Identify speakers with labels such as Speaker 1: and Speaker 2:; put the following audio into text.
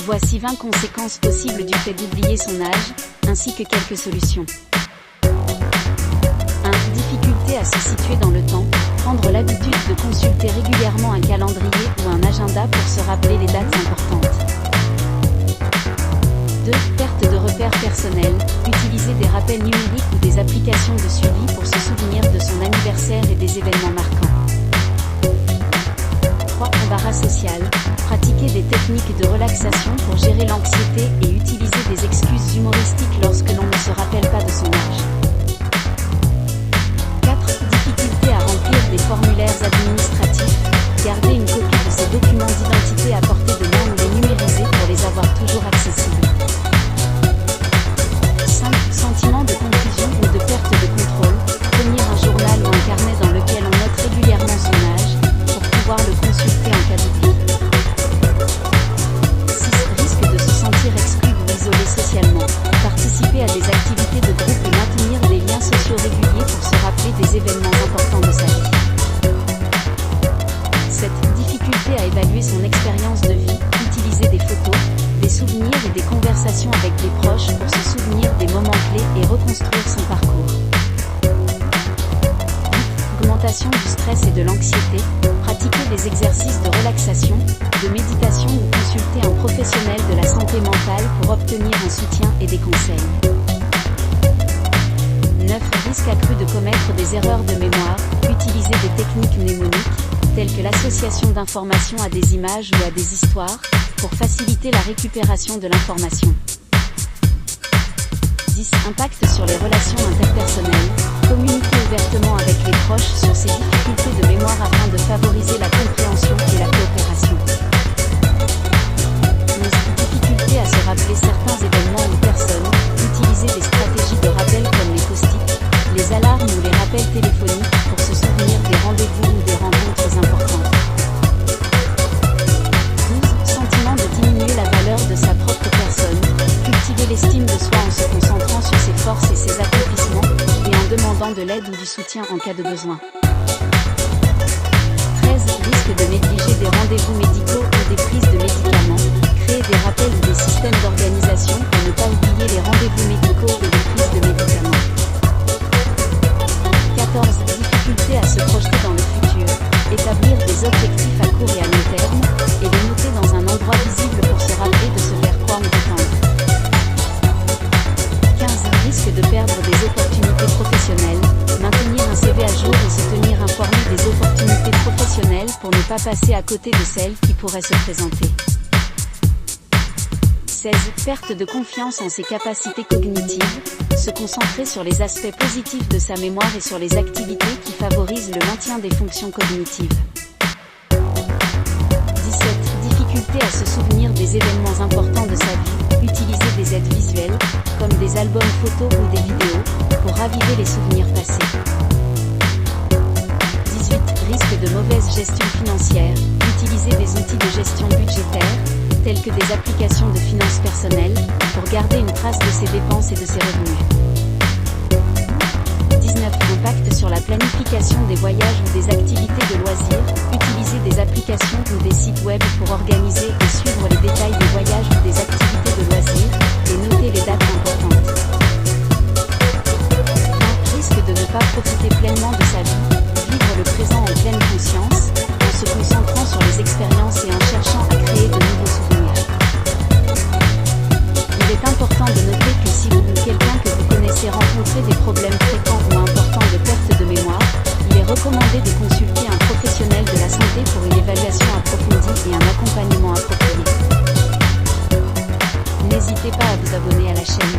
Speaker 1: Voici 20 conséquences possibles du fait d'oublier son âge, ainsi que quelques solutions. 1. Difficulté à se situer dans le temps, prendre l'habitude de consulter régulièrement un calendrier ou un agenda pour se rappeler les dates importantes. 2. Perte de repères personnels, utiliser des rappels numériques ou des applications de suivi pour se souvenir de son anniversaire et des événements marquants. 3. Embarras social, pratiquer des techniques de relaxation pour gérer l'anxiété et utiliser des excuses humoristiques lorsque l'on ne se rappelle pas de son âge. 4. Difficulté à remplir des formulaires administratifs, garder une copie de ces documents d'identité à portée de main ou les numériser pour les avoir toujours accessibles. 5. Sentiment de confusion ou de perte de contrôle, tenir un journal ou un carnet dans lequel on note régulièrement son âge, pour pouvoir le consulter en cas d'oubli. 6. Risque de se sentir exclu ou isolé socialement, participer à des activités de groupe et maintenir des liens sociaux réguliers pour se rappeler des événements importants de sa vie. 7. Difficulté à évaluer son expérience de vie, utiliser des photos, des souvenirs et des conversations avec des proches pour se souvenir des moments clés et reconstruire son parcours. 8. Augmentation du stress et de l'anxiété, pratiquer des exercices de relaxation, de méditation ou consulter un professionnel de la santé mentale pour obtenir un soutien et des conseils. 9. Risque accru de commettre des erreurs de mémoire, utiliser des techniques mnémoniques, telles que l'association d'informations à des images ou à des histoires, pour faciliter la récupération de l'information. 10. Impact sur les relations interpersonnelles, communiquer ouvertement avec les proches sur ses difficultés de mémoire afin de favoriser la compréhension et la coopération. 11. Difficulté à se rappeler certains événements ou personnes, utiliser des stratégies de rappel comme les post-it, les alarmes ou les rappels téléphoniques pour se souvenir des rendez-vous ou des rencontres importantes. 12. Sentiment de diminuer la valeur de sa propre personne, cultiver l'estime de soi en se concentrant sur ses forces et ses accomplissements, et en demandant de l'aide ou du soutien en cas de besoin. 13. Risque de négliger des rendez-vous médicaux ou des prises de médicaments, créer des rappels ou des systèmes d'organisation pour ne pas oublier les rendez-vous médicaux et les prises de médicaments. 14. Difficulté à se projeter dans le futur, établir des objectifs à court et à long terme, et les noter dans un endroit visible pour se rappeler de se faire quoi ou détendre. 15. Risque de perdre des opportunités professionnelles, maintenir un CV à jour et se tenir informé des opportunités professionnelles pour ne pas passer à côté de celles qui pourraient se présenter. 16. Perte de confiance en ses capacités cognitives, se concentrer sur les aspects positifs de sa mémoire et sur les activités qui favorisent le maintien des fonctions cognitives. 17. Difficulté à se souvenir des événements importants de sa vie, utiliser des aides visuelles, comme des albums photos ou des vidéos, pour raviver les souvenirs passés. 18. Risque de mauvaise gestion financière, utiliser des outils de gestion budgétaire, tels que des applications de finances personnelles, pour garder une trace de ses dépenses et de ses revenus. 19. Impact sur la planification des voyages ou des activités de loisirs, utiliser des applications ou des sites web pour organiser et suivre les détails des voyages ou des activités de loisirs, et noter les dates importantes. 20. Risque de ne pas profiter pleinement de sa vie, vivre le présent en pleine conscience, en se concentrant sur les expériences et en cherchant à créer de nouveaux souvenirs. Il est important de noter que si vous ou quelqu'un que vous connaissez rencontrez des problèmes fréquents ou importants de perte de mémoire, il est recommandé de consulter un professionnel de la santé pour une évaluation approfondie et un accompagnement approprié. N'hésitez pas à vous abonner à la chaîne.